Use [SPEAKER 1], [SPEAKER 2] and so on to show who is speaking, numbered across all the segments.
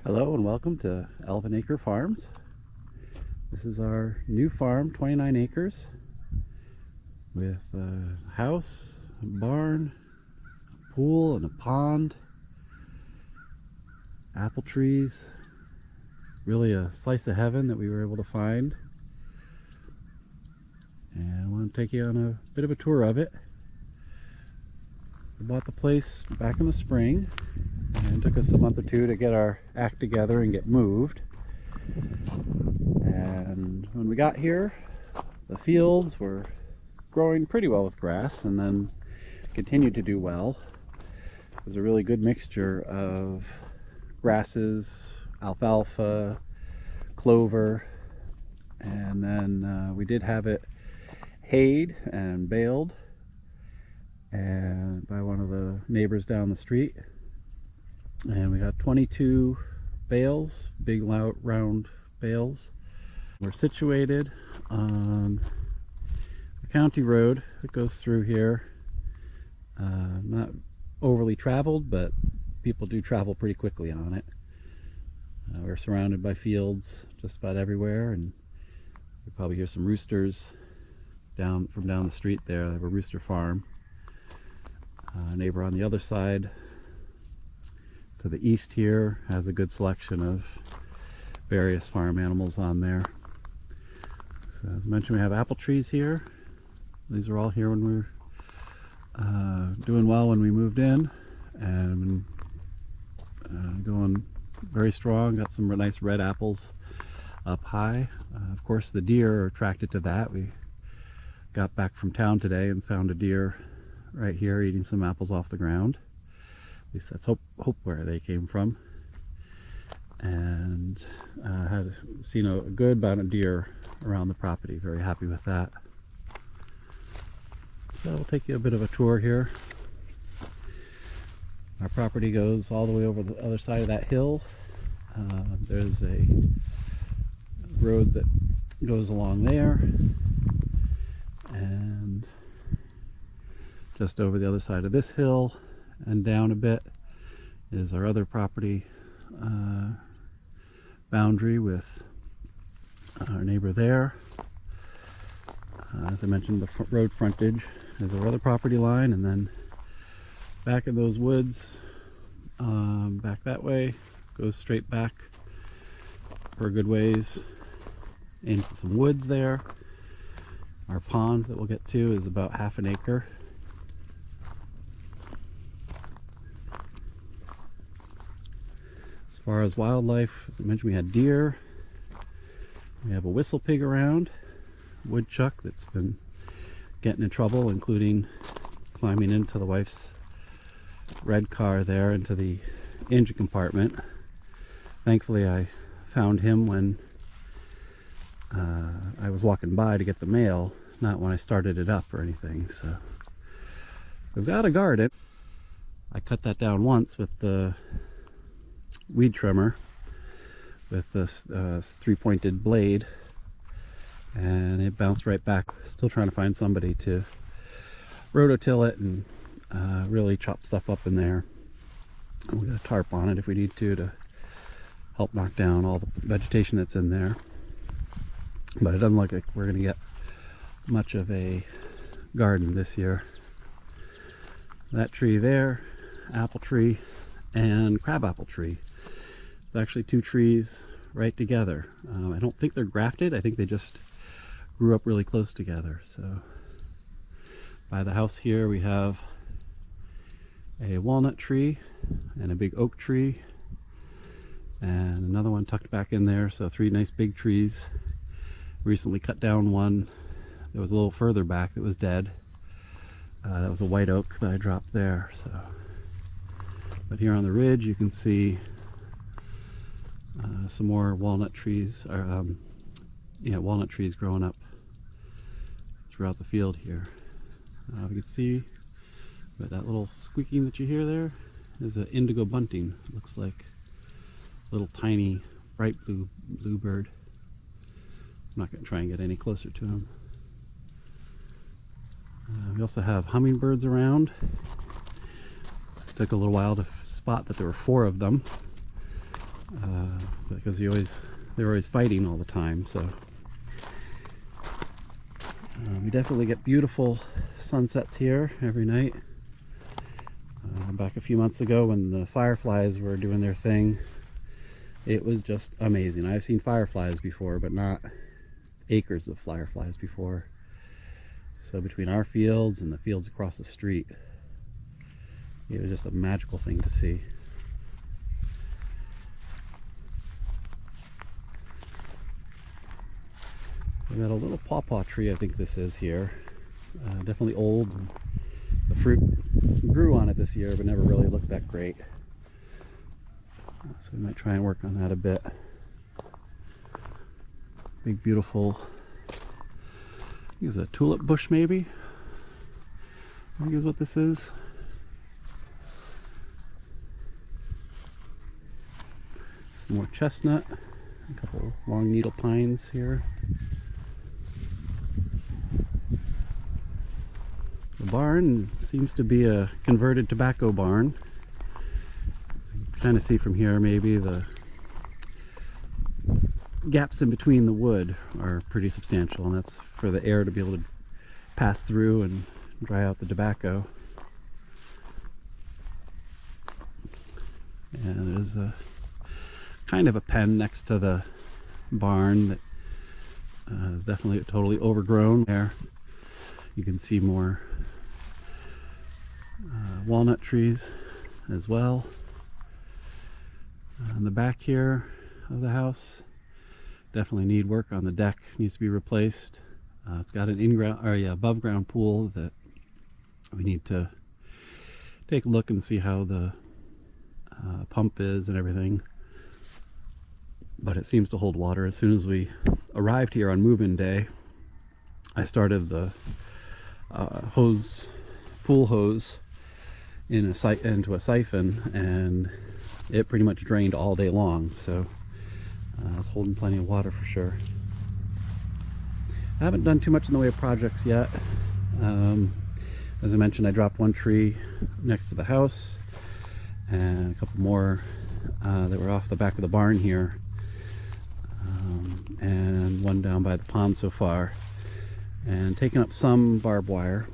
[SPEAKER 1] Hello and welcome to Elven Acre Farms. This is our new farm, 29 acres, with a house, a barn, a pool, and a pond, apple trees. Really a slice of heaven that we were able to find. And I want to take you on a bit of a tour of it. We bought the place back in the spring, and it took us a month or two to get our act together and get moved. And when we got here, the fields were growing pretty well with grass and then continued to do well. It was a really good mixture of grasses, alfalfa, clover, and then we did have it hayed and baled and by one of the neighbors down the street. And we got 22 bales, big round bales. We're situated on the county road that goes through here. Not overly traveled, but people do travel pretty quickly on it. We're surrounded by fields just about everywhere, and you probably hear some roosters down the street there. They have a rooster farm. A neighbor on the other side to the east here has a good selection of various farm animals on there. So as mentioned, we have apple trees here. These are all here when we were doing well when we moved in, and going very strong. Got some nice red apples up high. Of course, the deer are attracted to that. We got back from town today and found a deer right here eating some apples off the ground. At least that's hope where they came from. And had seen a good amount of deer around the property. Very happy with that. So we'll take you a bit of a tour here. Our property goes all the way over the other side of that hill. There's a road that goes along there, and just over the other side of this hill and down a bit is our other property boundary with our neighbor there. As I mentioned, the road frontage is our other property line, and then back in those woods, back that way, goes straight back for a good ways into some woods there. Our pond that we'll get to is about half an acre. As far as wildlife, as I mentioned, we had deer. We have a whistle pig around, woodchuck that's been getting in trouble, including climbing into the wife's red car there into the engine compartment. Thankfully, I found him when I was walking by to get the mail, not when I started it up or anything. So we've got a garden. I cut that down once with the weed trimmer with this three-pointed blade, and it bounced right back. Still trying to find somebody to rototill it and really chop stuff up in there. And we got a tarp on it if we need to help knock down all the vegetation that's in there. But it doesn't look like we're going to get much of a garden this year. That tree there, apple tree, and crabapple tree. It's actually two trees right together. I don't think they're grafted. I think they just grew up really close together. So by the house here we have a walnut tree and a big oak tree and another one tucked back in there. So three nice big trees. Recently cut down one that was a little further back that was dead. That was a white oak that I dropped there. So, but here on the ridge you can see some more walnut trees, walnut trees growing up throughout the field here. You can see but that little squeaking that you hear there is an indigo bunting. It looks like a little tiny bright blue bird. I'm not going to try and get any closer to him. We also have hummingbirds around. It took a little while to spot that there were 4 of them. because they're always fighting all the time. So we definitely get beautiful sunsets here every night. Back a few months ago when the fireflies were doing their thing, it was just amazing. I've seen fireflies before, but not acres of fireflies before. So between our fields and the fields across the street, it was just a magical thing to see. We got a little pawpaw tree, I think this is here. Definitely old. The fruit grew on it this year, but never really looked that great. So we might try and work on that a bit. Big, beautiful, I think it's a tulip bush maybe? I think is what this is. Some more chestnut, a couple long needle pines here. The barn seems to be a converted tobacco barn. You can kind of see from here maybe the gaps in between the wood are pretty substantial, and that's for the air to be able to pass through and dry out the tobacco. And there's a kind of a pen next to the barn that is definitely totally overgrown. There you can see more walnut trees as well. On the back here of the house, definitely need work on the deck, needs to be replaced. It's got an in-ground or above ground pool that we need to take a look and see how the pump is and everything. But it seems to hold water. As soon as we arrived here on move-in day, I started the pool hose into a siphon, and it pretty much drained all day long. So it's holding plenty of water for sure. I haven't done too much in the way of projects yet. As I mentioned, I dropped one tree next to the house and a couple more that were off the back of the barn here, and one down by the pond so far, and taking up some barbed wire,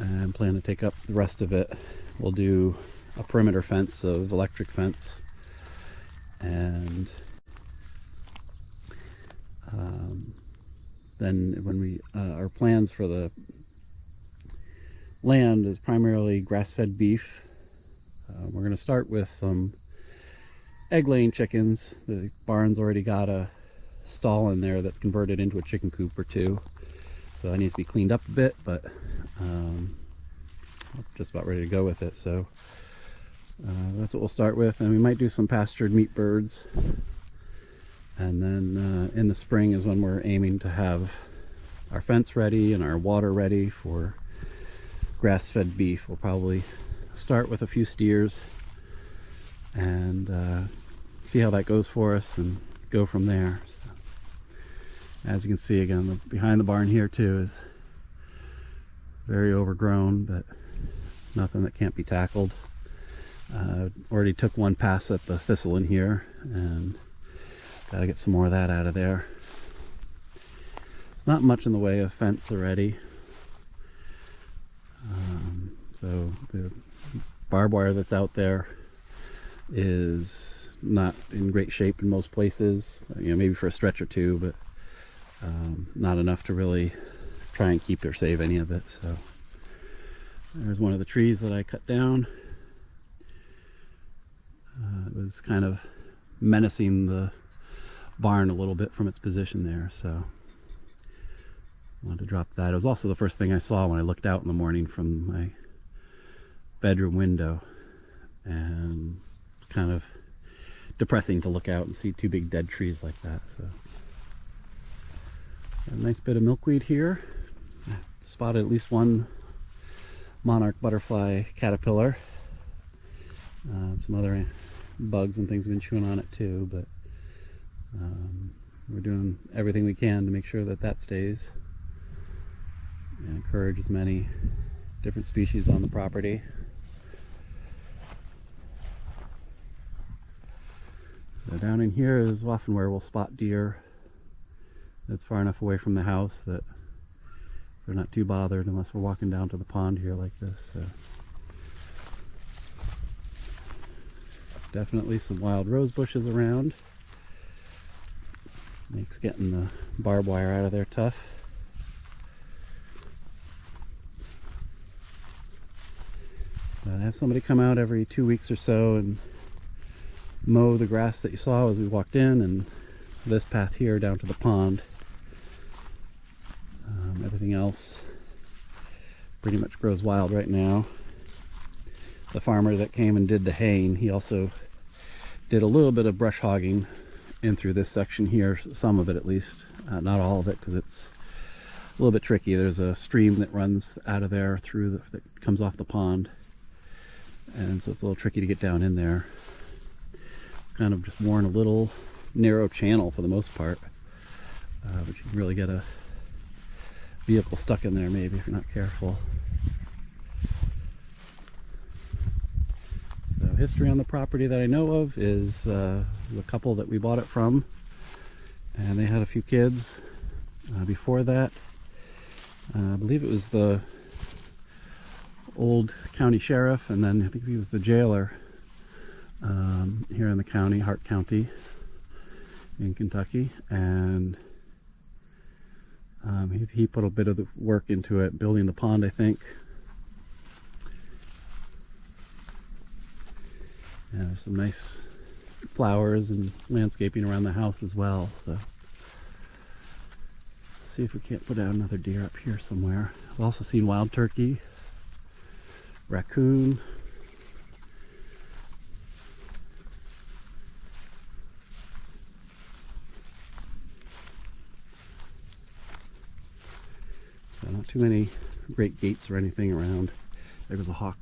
[SPEAKER 1] and plan to take up the rest of it. We'll do a perimeter fence of electric fence, and then when we our plans for the land is primarily grass-fed beef. We're going to start with some egg-laying chickens. The barn's already got a stall in there that's converted into a chicken coop or two, so that needs to be cleaned up a bit, but I'm just about ready to go with it. So that's what we'll start with, and we might do some pastured meat birds, and then in the spring is when we're aiming to have our fence ready and our water ready for grass-fed beef. We'll probably start with a few steers and see how that goes for us and go from there. So, as you can see, again, behind the barn here too is very overgrown, but nothing that can't be tackled. Already took one pass at the thistle in here, and got to get some more of that out of there. Not much in the way of fence already. So the barbed wire that's out there is not in great shape in most places. Maybe for a stretch or two, but not enough to really try and keep or save any of it. So there's one of the trees that I cut down. It was kind of menacing the barn a little bit from its position there, so I wanted to drop that. It was also the first thing I saw when I looked out in the morning from my bedroom window, and it's kind of depressing to look out and see two big dead trees like that. So a nice bit of milkweed here. I spotted at least one monarch butterfly caterpillar. Some other bugs and things have been chewing on it too, but we're doing everything we can to make sure that that stays, and encourage as many different species on the property. Down in here is often where we'll spot deer. It's far enough away from the house that they're not too bothered unless we're walking down to the pond here like this. So. Definitely some wild rose bushes around. Makes getting the barbed wire out of there tough. I have somebody come out every 2 weeks or so and mow the grass that you saw as we walked in, and this path here down to the pond. Everything else pretty much grows wild right now. The farmer that came and did the haying, he also did a little bit of brush hogging in through this section here, some of it at least, not all of it because it's a little bit tricky. There's a stream that runs out of there that comes off the pond, and so it's a little tricky to get down in there. It's kind of just worn a little narrow channel for the most part, but you can really get a vehicle stuck in there maybe if you're not careful. So history on the property that I know of is the couple that we bought it from, and they had a few kids. Before that, I believe it was the old county sheriff, and then I think he was the jailer here in the county, Hart County in Kentucky, and he put a bit of the work into it, building the pond, I think. Yeah, there's some nice flowers and landscaping around the house as well. So let's see if we can't put out another deer up here somewhere. I've also seen wild turkey, raccoon. So not too many great gates or anything around. There was a hawk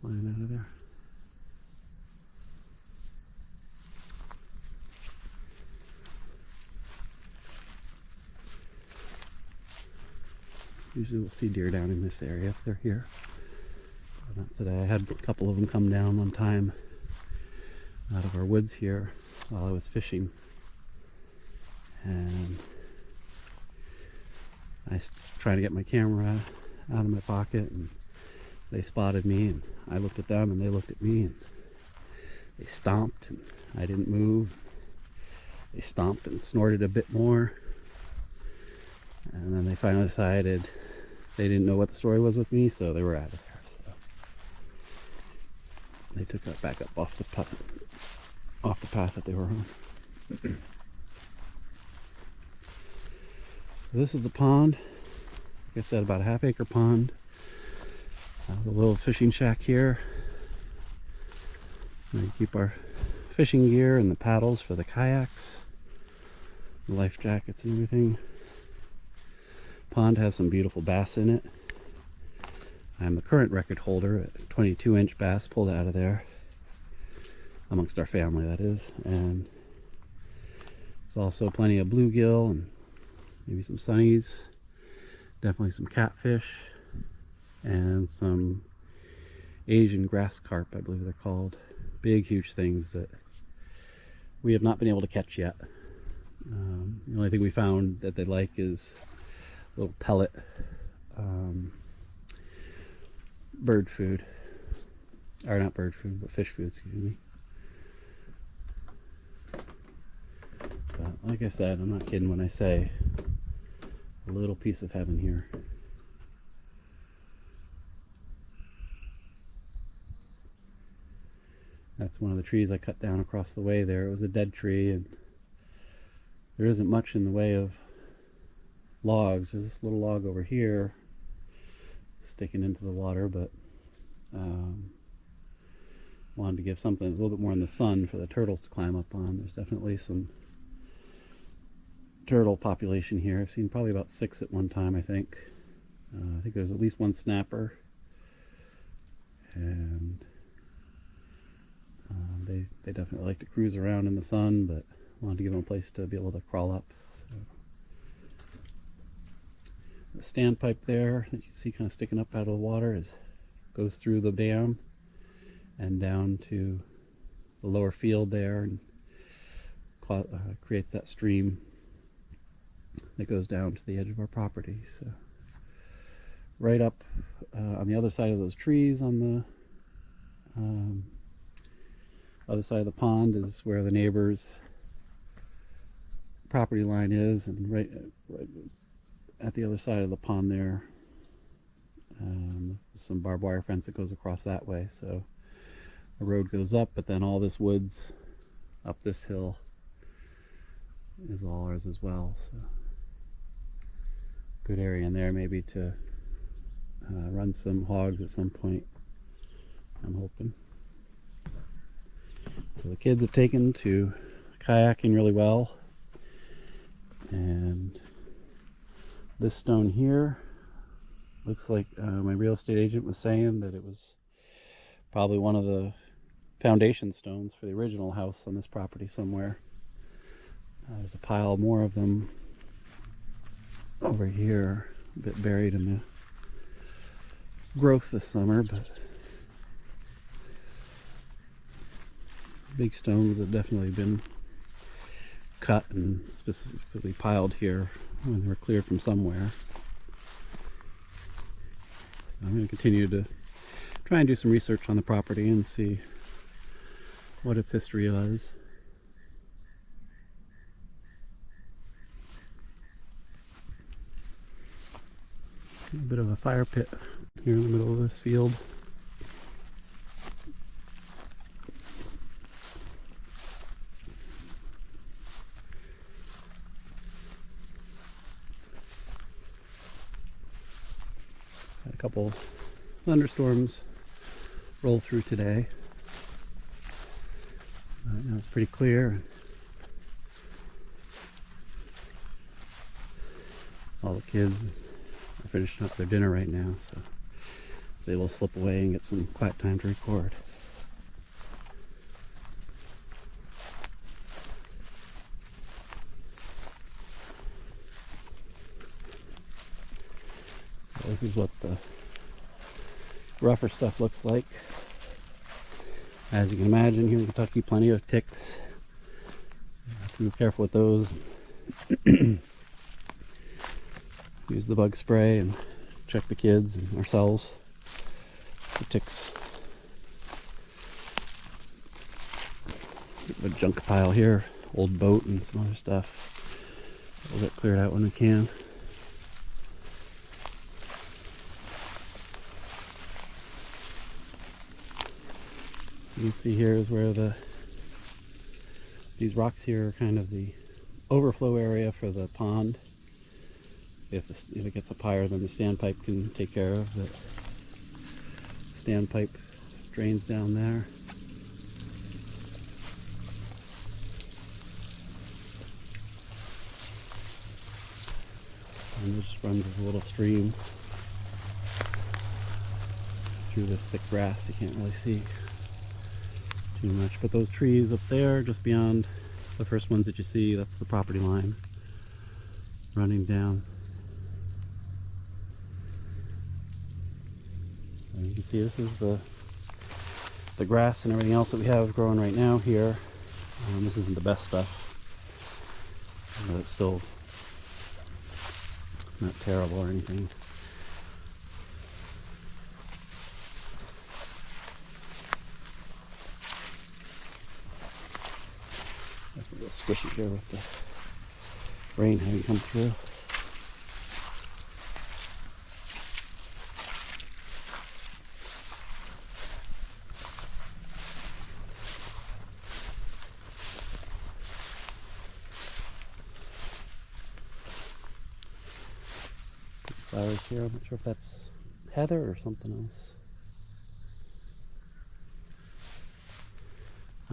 [SPEAKER 1] flying out of there. Usually we'll see deer down in this area if they're here. But not today. I had a couple of them come down one time out of our woods here while I was fishing, and I was trying to get my camera out of my pocket, and they spotted me, and I looked at them and they looked at me, and they stomped, and I didn't move. They stomped and snorted a bit more, and then they finally decided they didn't know what the story was with me, so they were out of there. So they took that back up off the path that they were on. So this is the pond. Like I said, about a half-acre pond. The little fishing shack here. We keep our fishing gear and the paddles for the kayaks, the life jackets and everything. Pond has some beautiful bass in it. I'm the current record holder at 22-inch bass pulled out of there, amongst our family that is, and there's also plenty of bluegill and maybe some sunnies, definitely some catfish, and some Asian grass carp, I believe they're called. Big, huge things that we have not been able to catch yet. The only thing we found that they like is little pellet bird food, or not bird food, but fish food, excuse me. But like I said, I'm not kidding when I say a little piece of heaven here. That's one of the trees I cut down across the way there. It was a dead tree, and there isn't much in the way of logs. There's this little log over here sticking into the water, but wanted to give something a little bit more in the sun for the turtles to climb up on. There's definitely some turtle population here. I've seen probably about 6 at one time, I think. I think there's at least one snapper, and they definitely like to cruise around in the sun, but wanted to give them a place to be able to crawl up. So the standpipe there that you see kind of sticking up out of the water goes through the dam and down to the lower field there, and creates that stream that goes down to the edge of our property. So right up on the other side of those trees, on the other side of the pond, is where the neighbor's property line is, and right at the other side of the pond there, some barbed wire fence that goes across that way. So the road goes up, but then all this woods up this hill is all ours as well. So good area in there, maybe to run some hogs at some point, I'm hoping. So the kids have taken to kayaking really well, and this stone here looks like my real estate agent was saying that it was probably one of the foundation stones for the original house on this property somewhere. There's a pile more of them over here, a bit buried in the growth this summer, but big stones have definitely been cut and specifically piled here when they were cleared from somewhere. I'm going to continue to try and do some research on the property and see what its history was. A bit of a fire pit here in the middle of this field. Had a couple thunderstorms roll through today. Now it's pretty clear. All the kids are finishing up their dinner right now, so they will slip away and get some quiet time to record. This is what the rougher stuff looks like. As you can imagine, here in Kentucky, plenty of ticks. You have to be careful with those. Use the bug spray and check the kids and ourselves for ticks. A junk pile here, old boat and some other stuff. We'll get cleared out when we can. You can see here is where these rocks here are kind of the overflow area for the pond. If it gets up higher, then the standpipe can take care of it. Standpipe drains down there. And it just runs a little stream through this thick grass. You can't really see too much, but those trees up there just beyond the first ones that you see, that's the property line running down. And you can see this is the grass and everything else that we have growing right now here. This isn't the best stuff, but it's still not terrible or anything. It's a little squishy here with the rain having come through. Flowers here, I'm not sure if that's heather or something else.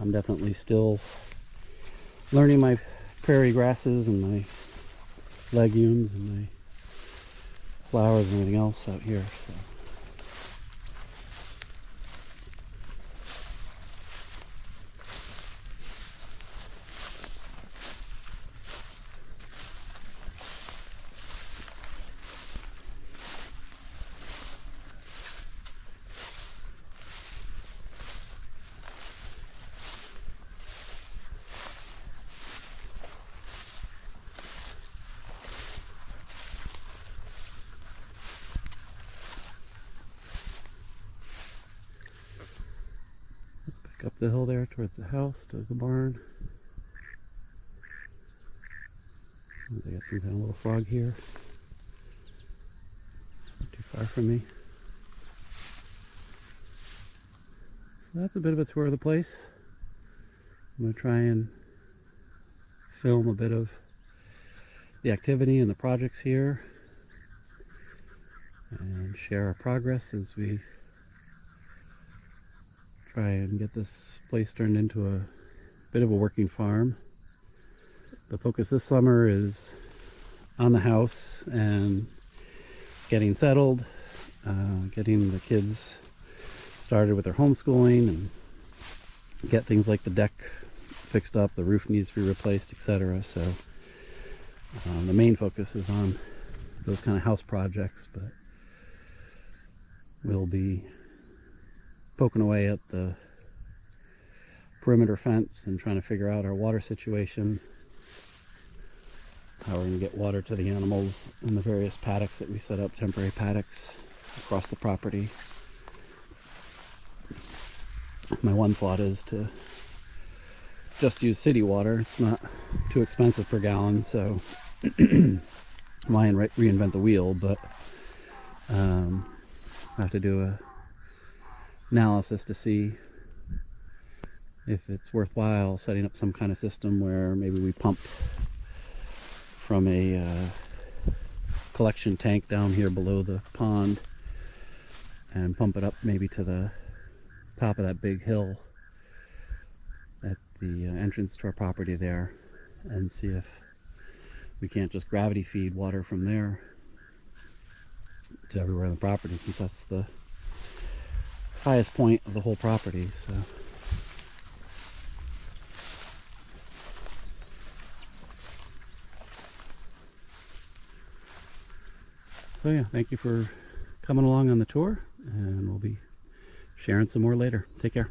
[SPEAKER 1] I'm definitely still learning my prairie grasses and my legumes and my flowers and everything else out here. So. Back up the hill there towards the house, to the barn. I got some kind of little frog here. Not too far from me. So that's a bit of a tour of the place. I'm going to try and film a bit of the activity and the projects here and share our progress as we try and get this place turned into a bit of a working farm. The focus this summer is on the house and getting settled, getting the kids started with their homeschooling, and get things like the deck fixed up, the roof needs to be replaced, etc. So the main focus is on those kind of house projects, but we'll be poking away at the perimeter fence and trying to figure out our water situation, how we're going to get water to the animals in the various paddocks that we set up, temporary paddocks across the property. My one thought is to just use city water. It's not too expensive per gallon, so why reinvent the wheel, but I have to do a analysis to see if it's worthwhile setting up some kind of system where maybe we pump from a collection tank down here below the pond and pump it up maybe to the top of that big hill at the entrance to our property there, and see if we can't just gravity feed water from there to everywhere on the property, since that's the highest point of the whole property. So yeah, thank you for coming along on the tour, and we'll be sharing some more later. Take care.